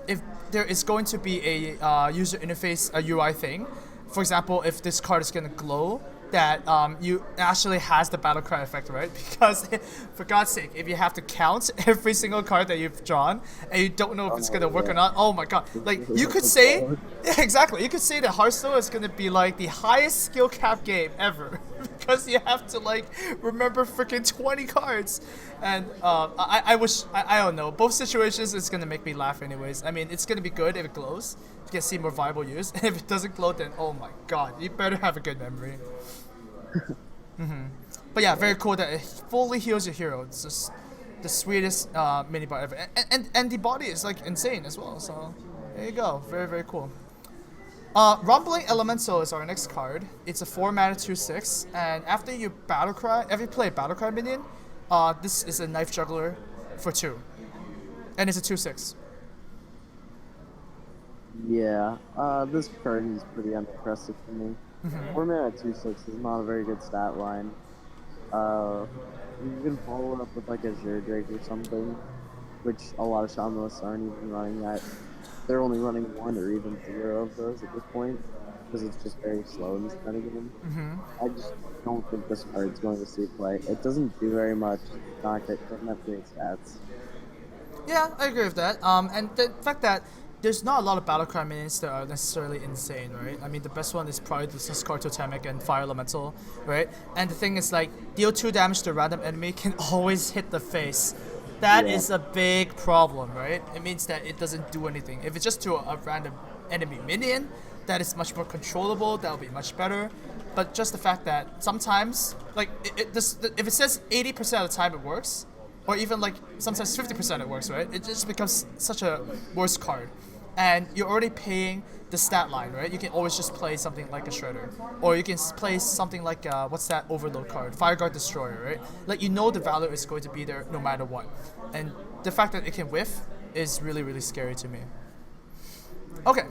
S1: if there is going to be a user interface, a UI thing, for example, if this card is going to glow, that you actually has the battle cry effect, right? Because for God's sake, if you have to count every single card that you've drawn and you don't know if it's gonna work or not, oh my god! Like you could say, exactly, you could say that Hearthstone is gonna be like the highest skill cap game ever because you have to like remember freaking 20 cards. And I wish I don't know. Both situations, it's gonna make me laugh anyways. I mean, it's gonna be good if it glows. You can see more viable use. And if it doesn't glow, then oh my god, you better have a good memory. But yeah, very cool that it fully heals your hero. It's just the sweetest mini bot ever, and the body is like insane as well. So there you go, very very cool. Rumbling Elemental is our next card. It's a 4-mana 2/6, and after you battlecry, every play battlecry minion, this is a knife juggler for 2, and it's a 2/6.
S2: Yeah, this card is pretty unimpressive to me. 4-mana 2/6 is not a very good stat line. You can follow up with like a Drake or something, which a lot of Shamanists aren't even running that. They're only running 1 or even 0 of those at this point, because it's just very slow in this metagame. I just don't think this card's going to see play. It doesn't do very much. It's not doesn't have great stats.
S1: Yeah, I agree with that. And the fact that there's not a lot of battlecry minions that are necessarily insane, right? I mean, the best one is probably the Scar Totemic and Fire Elemental, right? And the thing is, like, deal 2 damage to a random enemy can always hit the face. That is a big problem, right? It means that it doesn't do anything. If it's just to a random enemy minion, that is much more controllable. That will be much better. But just the fact that sometimes, like, if it says 80% of the time it works, or even like sometimes 50% it works, right? It just becomes such a worse card. And you're already paying the stat line, right? You can always just play something like a Shredder. Or you can play something like, what's that Overload card? Fireguard Destroyer, right? Like, you know the value is going to be there no matter what. And the fact that it can whiff is really, really scary to me. Okay.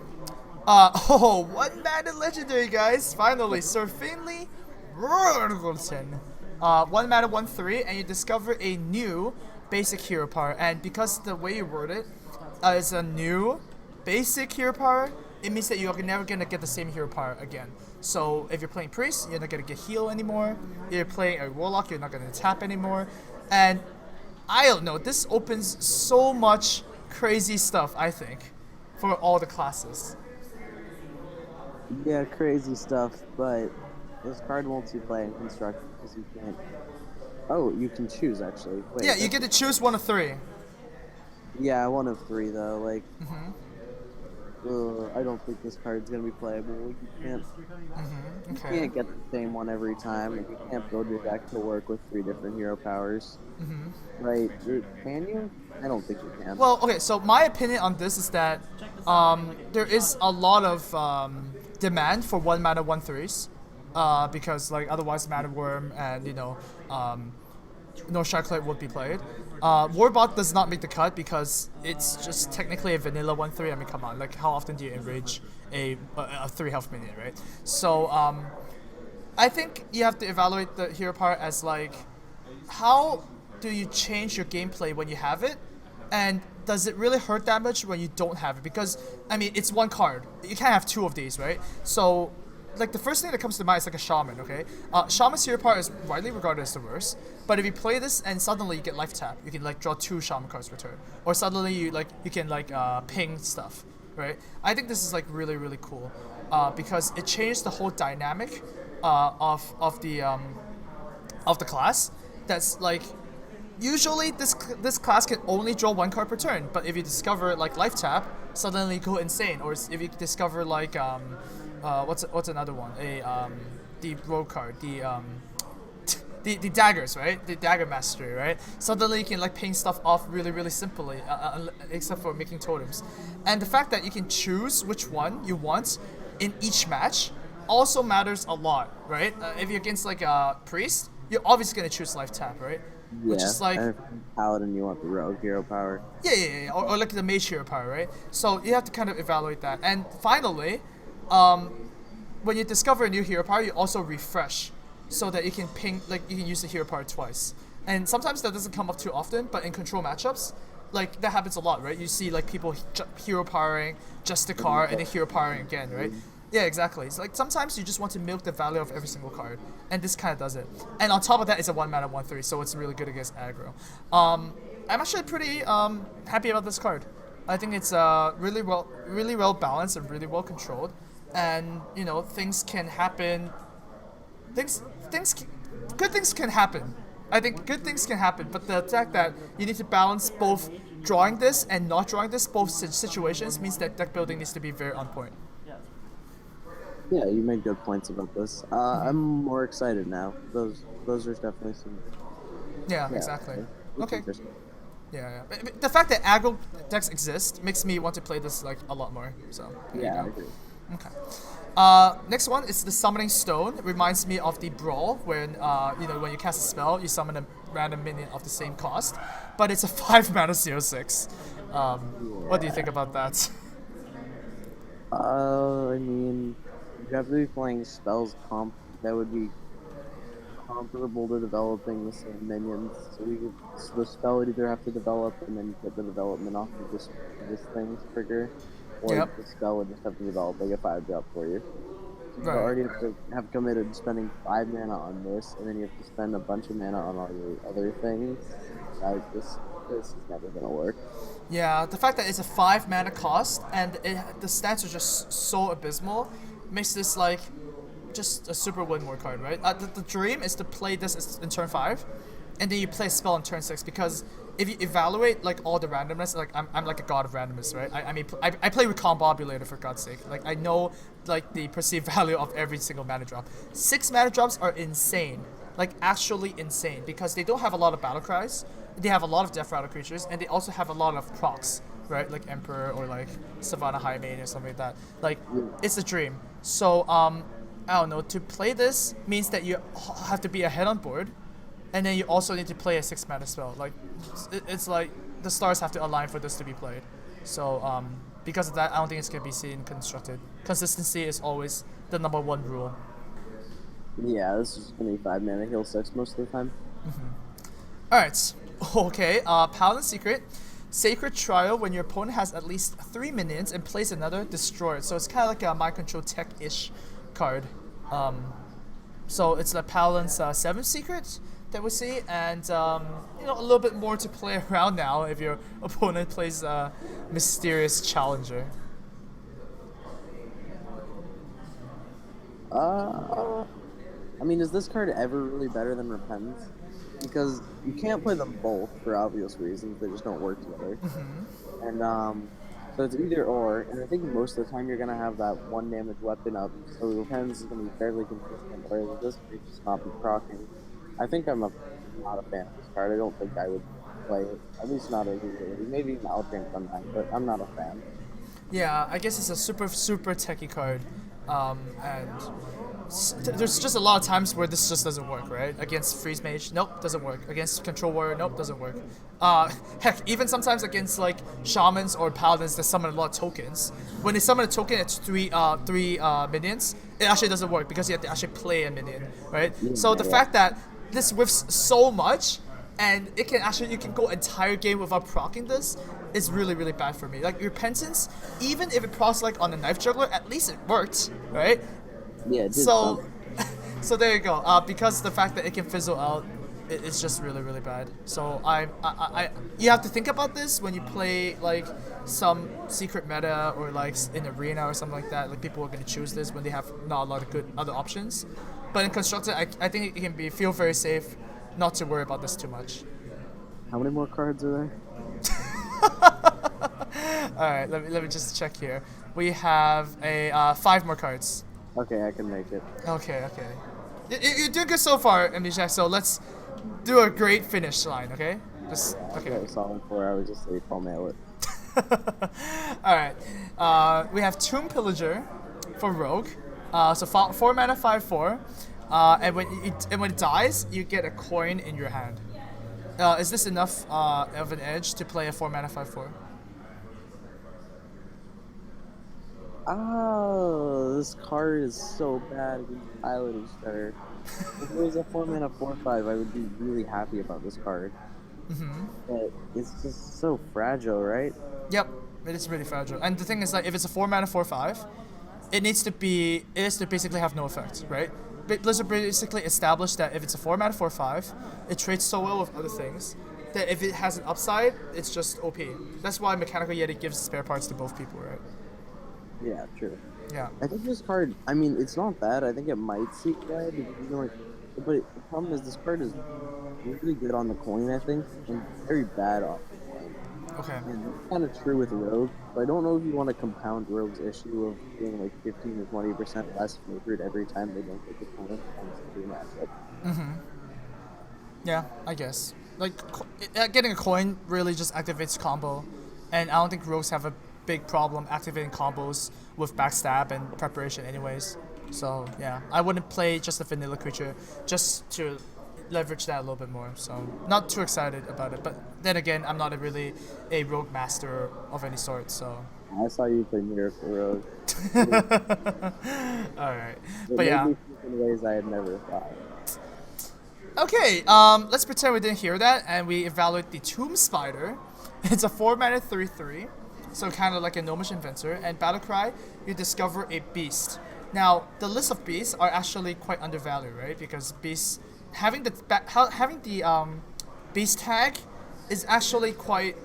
S1: 1-mana legendary, guys. Finally, Sir Finley Rurgleton. 1-mana 1/3, and you discover a new basic hero power. And because the way you word it is a new basic hero power, it means that you're never gonna get the same hero power again. So if you're playing Priest, you're not gonna get heal anymore. If you're playing a Warlock, you're not gonna tap anymore. And I don't know, this opens so much crazy stuff, I think, for all the classes.
S2: Yeah, crazy stuff, but this card won't see play in Construct because you can't. Oh, you can choose actually. Wait,
S1: yeah, you get to choose 1 of 3.
S2: Yeah, 1 of 3 though. Like, I don't think this card's gonna be playable. You can't. You can't get the same one every time. Like, you can't build your deck to work with 3 different hero powers. Right? Can you? I don't think you can.
S1: Well, okay. So my opinion on this is that there is a lot of demand for 1-mana 1/3s. Because like otherwise Mana Worm and No Shacklet would be played. Warbot does not make the cut because it's just technically a vanilla 1/3. I mean, come on, like how often do you enrage a 3 health minion, right? So I think you have to evaluate the hero power as like how do you change your gameplay when you have it And does it really hurt damage when you don't have it? Because, I mean, it's one card. You can't have two of these, right? So, like, the first thing that comes to mind is like a Shaman, okay? Shaman's hero power is widely regarded as the worst, but if you play this and suddenly you get life tap, you can, like, draw 2 Shaman cards per turn. Or suddenly you can, ping stuff, right? I think this is, like, really, really cool, because it changed the whole dynamic of the class. That's, like, usually this class can only draw 1 card per turn, but if you discover like life tap, suddenly you go insane. Or if you discover like what's another one? The rogue card, the daggers, right? The dagger mastery, right? Suddenly you can like ping stuff off really, really simply, except for making totems. And the fact that you can choose which one you want in each match also matters a lot, right? If you're against like a priest, you're obviously gonna choose life tap, right?
S2: Yeah,
S1: Which is like,
S2: paladin, you want the rogue hero power.
S1: Yeah. Or like the mage hero power, right? So you have to kind of evaluate that. And finally, when you discover a new hero power, you also refresh, so that you can ping, like you can use the hero power twice. And sometimes that doesn't come up too often, but in control matchups, like that happens a lot, right? You see like people hero powering just a card and then hero powering again, right? Yeah, exactly. It's like sometimes you just want to milk the value of every single card, and this kind of does it. And on top of that, it's a 1 mana 1/3, so it's really good against aggro. I'm actually pretty happy about this card. I think it's really well balanced and really well controlled, and you know things can happen. Good things can happen. I think good things can happen, but the fact that you need to balance both drawing this and not drawing this, both situations, means that deck building needs to be very on point.
S2: Yeah, you made good points about this. I'm more excited now. Those are definitely some.
S1: Yeah, exactly. Okay. Yeah. The fact that aggro decks exist makes me want to play this like a lot more. So
S2: yeah, I agree.
S1: Okay. Next one is the Summoning Stone. It reminds me of the Brawl, when when you cast a spell, you summon a random minion of the same cost, but it's a 5 mana 0/6. What do you think about that?
S2: I mean, you have to be playing spells that would be comparable to developing the same minions. So the spell would either have to develop and then get the development off of this thing's trigger, or the spell would just have to develop like a 5-drop for you. So you already have to have committed spending 5 mana on this, and then you have to spend a bunch of mana on all your other things. This is never gonna work.
S1: Yeah, the fact that it's a 5 mana cost and the stats are just so abysmal makes this like just a super win more card, right? The dream is to play this in turn 5, and then you play a spell in turn 6, because if you evaluate like all the randomness, like I'm like a god of randomness, right? I play with Combobulator, for God's sake. Like I know like the perceived value of every single mana drop. 6 mana drops are insane, like actually insane, because they don't have a lot of battle cries. They have a lot of Death Rattle creatures, and they also have a lot of procs, right? Like Emperor or like Savannah Highmane or something like that. Like, it's a dream. So, I don't know, to play this means that you have to be ahead on board, and then you also need to play a 6 mana spell. Like, it's like the stars have to align for this to be played. So, because of that, I don't think it's going to be seen constructed. Consistency is always the #1 rule.
S2: Yeah, this is going to be 5 mana heal 6 most of the time.
S1: Alright, okay, Paladin Secret. Sacred Trial, when your opponent has at least 3 minions and plays another, destroy it. So it's kind of like a mind control tech-ish card. So it's the Paladin's 7th Secret that we see, and a little bit more to play around now if your opponent plays Mysterious Challenger.
S2: I mean, is this card ever really better than Repentance? Because you can't play them both for obvious reasons. They just don't work together. And so it's either or. And I think most of the time you're gonna have that 1 damage weapon up, so Repentance is gonna be fairly consistent. Whereas this could just not be proccing. I think I'm not a fan of this card. I don't think I would play it. At least not as easily. Maybe in Outgame sometime, but I'm not a fan.
S1: Yeah, I guess it's a super techie card, and there's just a lot of times where this just doesn't work, right? Against Freeze Mage, nope, doesn't work. Against Control Warrior, nope, doesn't work. Heck, even sometimes against like Shamans or Paladins that summon a lot of tokens, when they summon a token at three minions, it actually doesn't work because you have to actually play a minion, right? So the fact that this whiffs so much and it can actually, you can go entire game without proccing this. It's really, really bad for me. Like Repentance, even if it procs like on a knife juggler, at least it worked, right?
S2: Yeah, it did
S1: So, so there you go. Because the fact that it can fizzle out, it's just really, really bad. So you have to think about this when you play like some secret meta or like in arena or something like that. Like people are gonna choose this when they have not a lot of good other options. But in constructed, I think it can feel very safe, not to worry about this too much.
S2: How many more cards are there?
S1: All right, let me just check here. We have a 5 more cards.
S2: Okay, I can make it.
S1: Okay. You're doing good so far, Amnesiac. So let's do a great finish line, okay? Just okay.
S2: I saw it before. I was just like, I'll mail it.
S1: All right. We have Tomb Pillager for Rogue. So 4 mana, 5/4. And when it dies, you get a coin in your hand. Is this enough of an edge to play a 4 mana 5/4?
S2: Oh, this card is so bad against Pilot Destroyer. If it was a 4 mana 4/5, I would be really happy about this card. But it's just so fragile, right?
S1: Yep, it is really fragile. And the thing is that if it's a 4 mana 4/5, it needs to basically have no effect, right? But Blizzard basically established that if it's a 4 mana 4/5, it trades so well with other things that if it has an upside, it's just OP. That's why Mechanical Yeti gives spare parts to both people, right?
S2: Yeah, true.
S1: Yeah.
S2: I think this card, I mean, it's not bad. I think it might see red, but the problem is this card is really good on the coin, I think, and very bad off the coin.
S1: Okay.
S2: And that's kind of true with Rogue, but I don't know if you want to compound Rogue's issue of being like 15 to 20% less favored every time they don't get the coin in the matchup.
S1: Yeah, I guess. Like, getting a coin really just activates combo, and I don't think rogues have a big problem activating combos with backstab and preparation anyways. So, yeah, I wouldn't play just a vanilla creature just to leverage that a little bit more. So, not too excited about it. But then again, I'm not really a rogue master of any sort, so...
S2: I saw you play Miracle Rogue.
S1: Alright.
S2: It
S1: But yeah.
S2: made me think in ways I had never thought.
S1: Okay, let's pretend we didn't hear that, and we evaluate the Tomb Spider. It's a 4 mana 3/3, so kind of like a Gnomish Inventor. And Battlecry, you discover a beast. Now, the list of beasts are actually quite undervalued, right? Because beasts having the beast tag is actually quite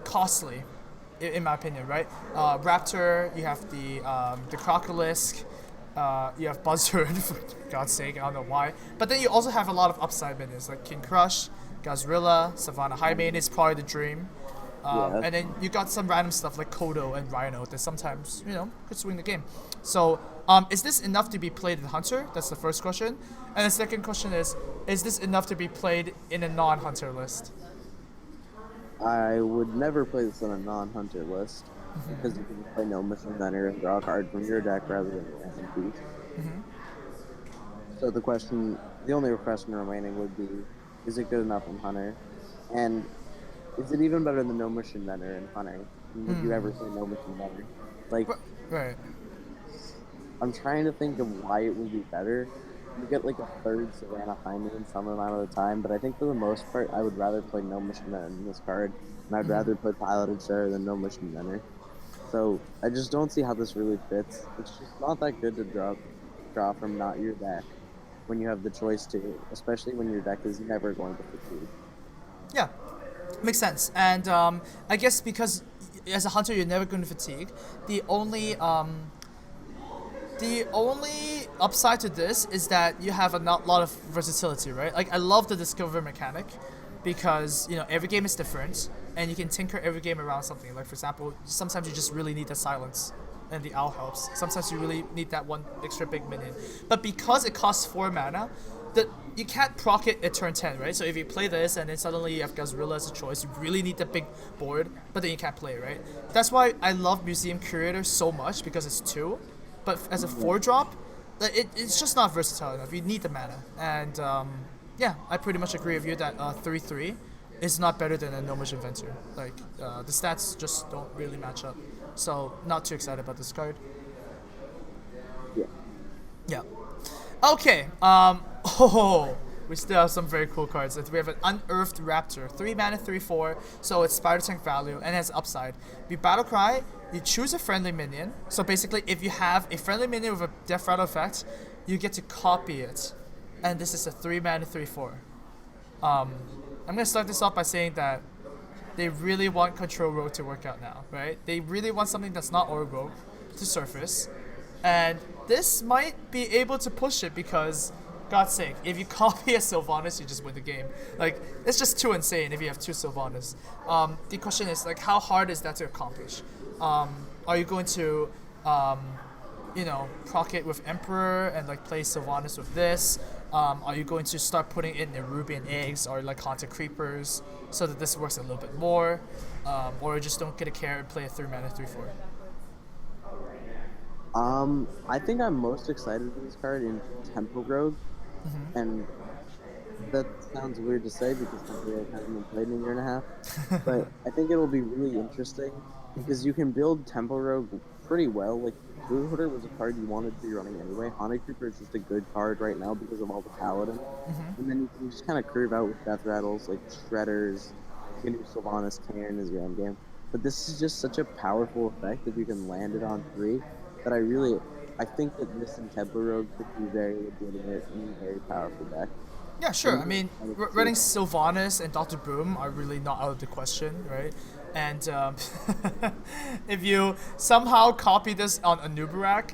S1: costly, in my opinion, right? Raptor, you have the Crocolisk. You have Buzzard, for God's sake, I don't know why. But then you also have a lot of upside minions, like King Crush, Gazrilla, Savannah Highmane is probably the dream. And then you got some random stuff like Kodo and Rhino that sometimes, could swing the game. So, is this enough to be played in Hunter? That's the first question. And the second question is this enough to be played in a non-Hunter list?
S2: I would never play this on a non-Hunter list. Because you can play no Mission Gunner and draw a card from your deck rather than your random beast. So the only question remaining would be, is it good enough in Hunter? And is it even better than no Mission Gunner in Hunter? Would you ever play no Mission Gunner? Like,
S1: right.
S2: I'm trying to think of why it would be better. You get like a third Savannah Hyman some amount of the time, but I think for the most part, I would rather play no Mission Gunner in this card, and I'd rather play Pilot Destroyer than no Mission Gunner. So I just don't see how this really fits. It's just not that good to draw from not your deck when you have the choice to, especially when your deck is never going to fatigue.
S1: Yeah, makes sense. And I guess because as a hunter you're never going to fatigue, the only upside to this is that you have a lot of versatility, right? Like I love the discover mechanic because every game is different and you can tinker every game around something. Like for example, sometimes you just really need the silence and the owl helps. Sometimes you really need that one extra big minion. But because it costs 4 mana, you can't proc it at turn 10, right? So if you play this and then suddenly you have Gazrilla as a choice, you really need the big board, but then you can't play, right? That's why I love Museum Curator so much because it's 2. But as a 4-drop, it's just not versatile enough. You need the mana. And yeah, I pretty much agree with you that 3/3 is not better than a Gnomish Inventor. Like, the stats just don't really match up. So, not too excited about this card.
S2: Yeah.
S1: Yeah. Okay, we still have some very cool cards. We have an Unearthed Raptor, 3 mana, 3/4, so it's Spider Tank value and has upside. You battle cry, you choose a friendly minion. So basically, if you have a friendly minion with a Death Rattle effect, you get to copy it. And this is a 3 mana, 3/4. I'm gonna start this off by saying that they really want Control Rogue to work out now, right? They really want something that's not Orb Rogue to surface. And this might be able to push it because, God's sake, if you copy a Sylvanas, you just win the game. Like, it's just too insane if you have 2 Sylvanas. The question is, like, how hard is that to accomplish? Are you going to, proc it with Emperor and, like, play Sylvanas with this? Are you going to start putting in Nerubian eggs or, like, Haunted Creepers so that this works a little bit more? Or you just don't get a care and play a 3 mana, 3/4?
S2: I think I'm most excited for this card in Temple Rogue, and that sounds weird to say because Temple Rogue hasn't been played in a year and a half, but I think it'll be really interesting because you can build Temple Rogue pretty well. Like, Broodhooder was a card you wanted to be running anyway. Haunted Creeper is just a good card right now because of all the Paladin, and then you can just kind of curve out with Death Rattles, like Shredders, you can do Sylvanas, Cairn as your end game. But this is just such a powerful effect if you can land it on 3. That I think that this and Temple Rogue could be very legitimate and very powerful deck.
S1: Yeah, sure. I mean, running Sylvanas and Dr. Boom are really not out of the question, right? And if you somehow copy this on Anubarak,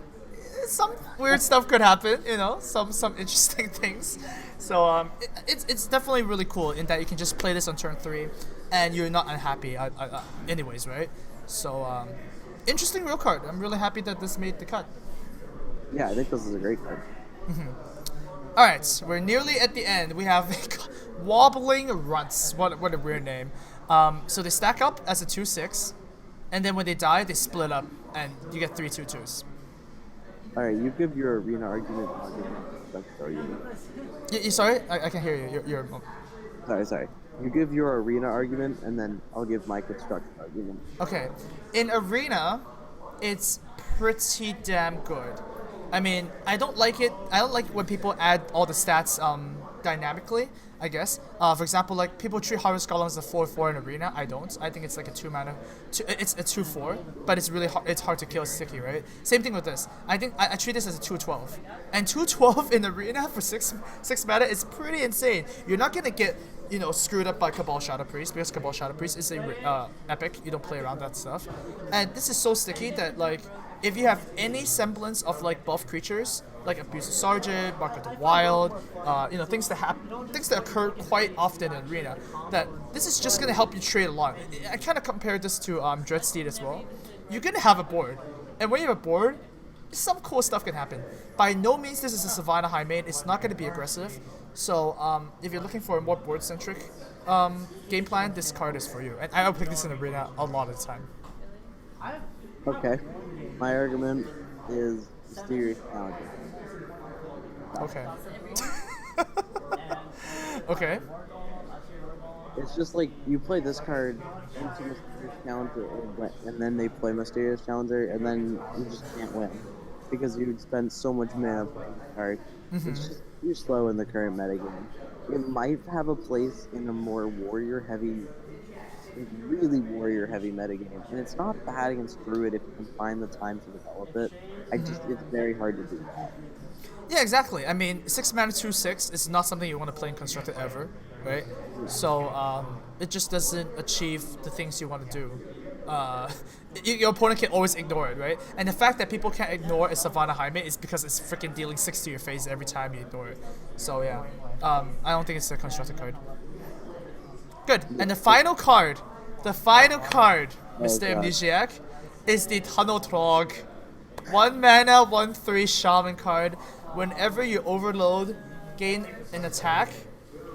S1: some weird stuff could happen, some interesting things. So it's definitely really cool in that you can just play this on turn 3 and you're not unhappy anyways, right? So interesting real card. I'm really happy that this made the cut.
S2: Yeah, I think this is a great card.
S1: Alright, we're nearly at the end. We have Wobbling Runts. What a weird name. So they stack up as a 2/6, and then when they die, they split up, and you get 3 2/2s.
S2: Alright, you give your arena argument.
S1: Sorry? I can't hear you. You're
S2: Sorry. You give your arena argument, and then I'll give my construction argument.
S1: Okay. In arena, it's pretty damn good. I mean, I don't like it. I don't like when people add all the stats dynamically, I guess. For example, like, people treat Harvest Golem as a 4/4 in arena. I don't. I think it's like a 2 mana. It's a 2/4, but it's really hard. It's hard to kill. It's sticky, right? Same thing with this. I think I treat this as a 2/12, and 2/12 in arena for 6 mana is pretty insane. You're not gonna get screwed up by Cabal Shadow Priest because Cabal Shadow Priest is a epic. You don't play around that stuff, and this is so sticky that, like, if you have any semblance of, like, buff creatures like Abusive Sergeant, Mark of the Wild, things that occur quite often in arena, that this is just gonna help you trade a lot. I kind of compare this to Dreadsteed as well. You're gonna have a board, and when you have a board, some cool stuff can happen. By no means this is a Savannah high main. It's not gonna be aggressive. So if you're looking for a more board-centric game plan, this card is for you. And I'll pick this in arena a lot of the time.
S2: Okay. My argument is Mysterious Challenger.
S1: Okay. Okay.
S2: It's just like you play this card into Mysterious Challenger, and then they play Mysterious Challenger, and then you just can't win because you spend so much mana playing the card. It's just too slow in the current metagame. It might have a place in a more warrior-heavy, really warrior-heavy metagame, and it's not bad against Druid if you can find the time to develop it. It's very hard to do that.
S1: Yeah, exactly. I mean, 6 mana 2/6 is not something you want to play in Constructed ever, right? So it just doesn't achieve the things you want to do. Your opponent can always ignore it, right? And the fact that people can't ignore a Savannah Jaime is because it's freaking dealing 6 to your face every time you ignore it. So yeah, I don't think it's a constructed card. Good. And the final card, Mr. Amnesiac, is the Tunnel Trog. 1 mana, 1/3 Shaman card. Whenever you overload, gain an attack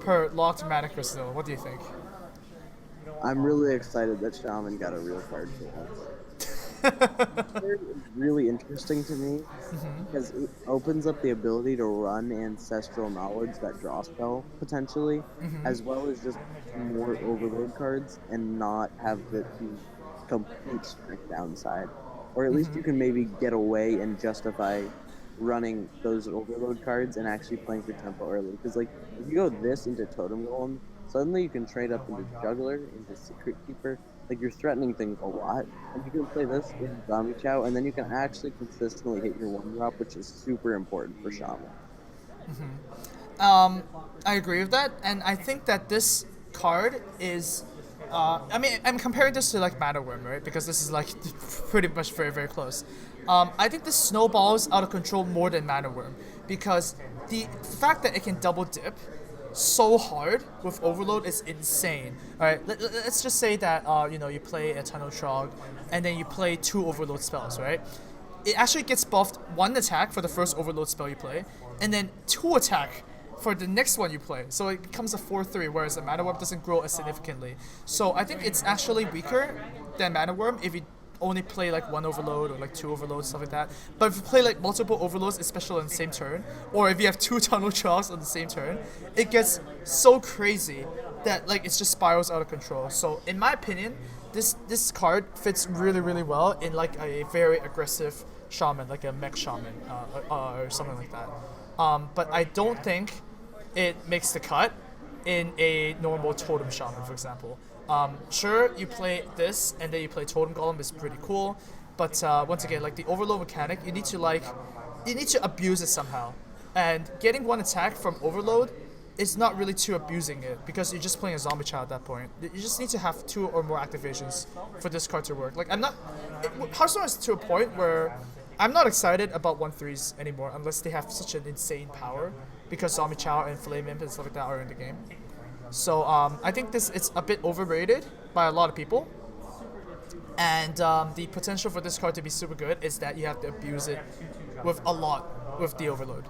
S1: per locked mana crystal. What do you think?
S2: I'm really excited that Shaman got a real card for that. It's really interesting to me because it opens up the ability to run Ancestral Knowledge, that draw spell, potentially, as well as just more overload cards and not have the complete strict downside. Or at least you can maybe get away and justify running those overload cards and actually playing for tempo early. Because like if you go this into Totem Golem, suddenly you can trade up into Juggler, into Secret Keeper. Like you're threatening things a lot, and you can play this in Zombie Chow, and then you can actually consistently hit your 1-drop, which is super important for Shaman.
S1: I agree with that, and I think that this card is. I mean, I'm comparing this to like Mana Worm, right? Because this is like pretty much very, very close. I think this snowballs out of control more than Mana Worm because the fact that it can double dip so hard with Overload is insane. All right, let's just say that you know, you play a Tunnel Trog, and then you play 2 Overload spells, right? It actually gets buffed 1 attack for the first Overload spell you play, and then 2 attack for the next one you play. So it becomes a 4-3, whereas the Mana Worm doesn't grow as significantly. So I think it's actually weaker than Mana Worm if you only play like 1 Overload or like 2 Overloads, stuff like that. But if you play like multiple Overloads, especially on the same turn, or if you have 2 Tunnel Trogs on the same turn, it gets so crazy that like it just spirals out of control. So in my opinion, this card fits really, really well in like a very aggressive Shaman, like a Mech Shaman or something like that. But I don't think it makes the cut in a normal Totem Shaman, for example. Sure, you play this and then you play Totem Golem is pretty cool, but once again, like the Overload mechanic, you need to abuse it somehow. And getting 1 attack from Overload is not really too abusing it because you're just playing a Zombie Child at that point. You just need to have 2 or more activations for this card to work. Like Hearthstone is to a point where I'm not excited about 1/3s anymore unless they have such an insane power because Zombie Chow and Flame Imp and stuff like that are in the game. So I think it's a bit overrated by a lot of people. And the potential for this card to be super good is that you have to abuse it with a lot with the Overload.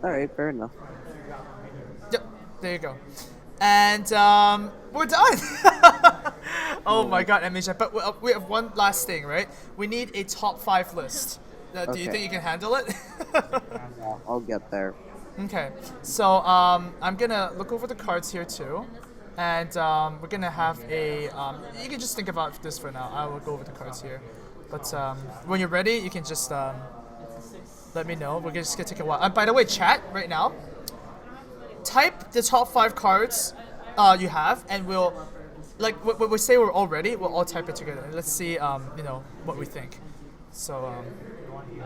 S2: Alright, fair enough.
S1: Yep, there you go. And we're done! Oh my god, Amnesiac. But we have one last thing, right? We need a top 5 list. Do you think you can handle it?
S2: Yeah, I'll get there.
S1: Okay, so I'm gonna look over the cards here too, and we're gonna have a. You can just think about this for now. I will go over the cards here, but when you're ready, you can just let me know. We're just gonna take a while. By the way, chat right now. Type the top 5 cards you have, and we'll when we say we're all ready, we'll all type it together. Let's see, you know, what we think. So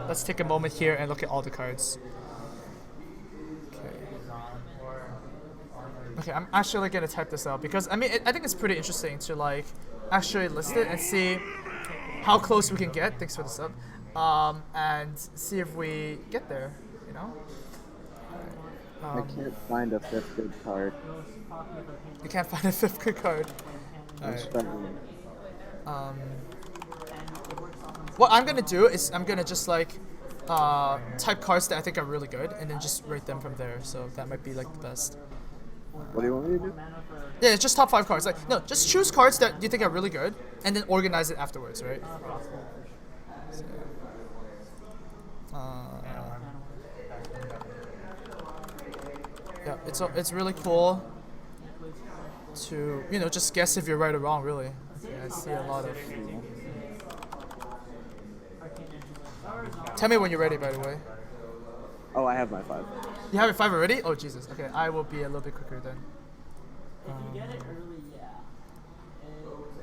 S1: let's take a moment here and look at all the cards. Okay, I'm actually gonna type this out because I mean I think it's pretty interesting to like actually list it and see how close we can get. Thanks for the sub, and see if we get there. You know.
S2: I can't find a 5th good card.
S1: You can't find a 5th good card.
S2: I'm struggling.
S1: What I'm gonna do is I'm gonna just like type cards that I think are really good and then just rate them from there. So that might be like the best.
S2: What do you want me to do?
S1: Yeah, it's just top 5 cards. Like no, just choose cards that you think are really good and then organize it afterwards, right? So, yeah, it's really cool to, you know, just guess if you're right or wrong, really. Yeah, I see a lot of. Tell me when you're ready, by the way.
S2: Oh, I have my 5.
S1: You have your 5 already? Oh, Jesus. Okay, I will be a little bit quicker then.
S3: If you get it early, yeah.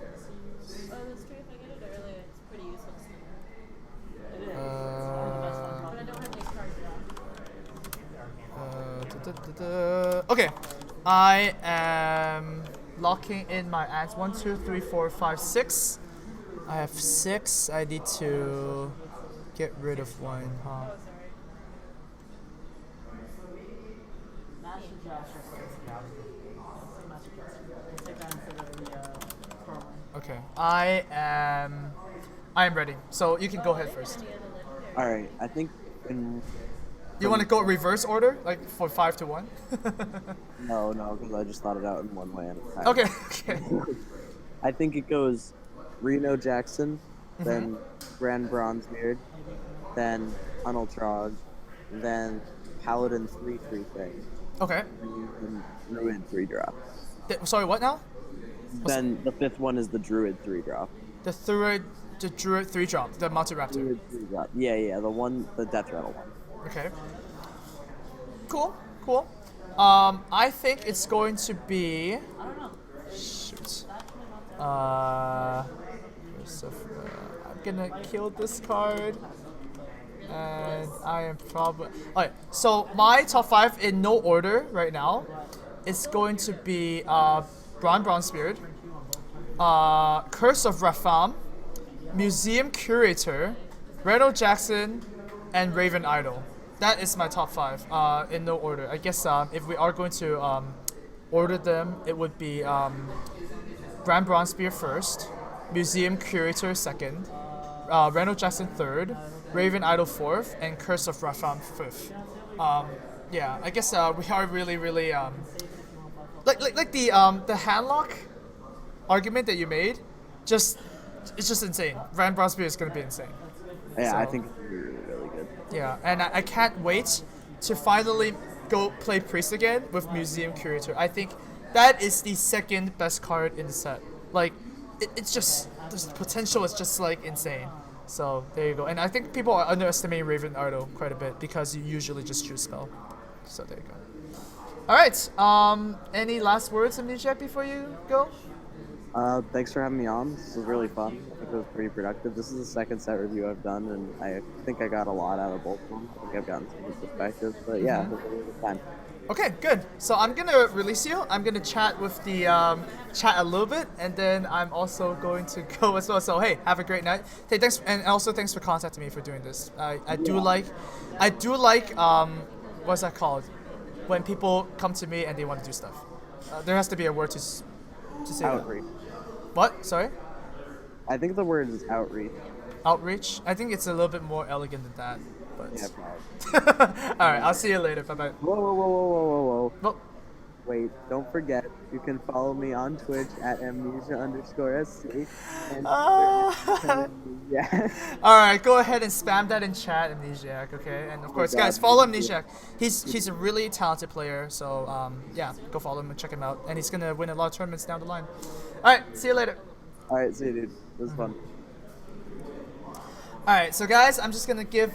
S3: That's true. If I get it early, it's pretty useless. It is. But I don't have any cards left.
S1: Okay, I am locking in my ads. 1, 2, 3, 4, 5, 6. I have 6. I need to get rid of 1. Huh? Okay, I am ready. So you can go ahead first.
S2: All right, I think in.
S1: You want to go reverse order, like for 5 to 1?
S2: No, because I just thought it out in one way at a time.
S1: Okay.
S2: I think it goes Reno Jackson, then Grand Bronzebeard, then Tunnel Trog, then Paladin 3/3 thing.
S1: Okay.
S2: And Druid 3-drop.
S1: Sorry, what now?
S2: Then the 5th one is the Druid 3-drop.
S1: The third The Druid 3-drop, the mounted Raptor.
S2: Yeah, the Death Rattle one.
S1: Okay. Cool. I think it's going to be.
S3: I don't know.
S1: Shoot. I'm gonna kill this card. And I am probably. Alright, so my top 5 in no order right now is going to be Bronze Spirit, Curse of Rapham, Museum Curator, Reno Jackson, and Raven Idol. That is my top 5 in no order. I guess if we are going to order them, it would be Bronze Spear first, Museum Curator second, Reno Jackson third, Raven Idol fourth, and Curse of Rapham fifth. Yeah, I guess we are really like the handlock argument that you made. It's just insane. Bronze Spear is gonna be insane.
S2: Yeah,
S1: So-
S2: I think it's really good.
S1: Yeah, and I can't wait to finally go play Priest again with Museum Curator. I think that is the second best card in the set. Like, it's just, the potential is just like insane. So there you go. And I think people are underestimating Raven Idol quite a bit because you usually just choose spell. So there you go. Alright, any last words, Amnesiac, before you go?
S2: Thanks for having me on. This was really fun. I think it was pretty productive. This is the second set review I've done, and I think I got a lot out of both of them. I think I've gotten some good perspectives, but yeah, it was a really good time.
S1: Okay, good. So I'm gonna release you. I'm gonna chat with the chat a little bit, and then I'm also going to go as well. So hey, have a great night. Hey, thanks, and also thanks for contacting me for doing this. I do like what's that called? When people come to me and they want to do stuff. There has to be a word to say that.
S2: Outreach.
S1: What? Sorry?
S2: I think the word is outreach.
S1: Outreach? I think it's a little bit more elegant than that. But
S2: Yeah, probably.
S1: alright, I'll see you later. Bye bye.
S2: Whoa.
S1: Well,
S2: Wait, don't forget, you can follow me on Twitch at amnesia_sc. And yeah.
S1: alright, go ahead and spam that in chat, Amnesiac, okay? And of course, guys, follow Amnesiac. He's a really talented player, so yeah, go follow him and check him out. And he's gonna win a lot of tournaments down the line. Alright, see you later.
S2: Alright, see you, dude. It was fun.
S1: Alright, so guys, I'm just gonna give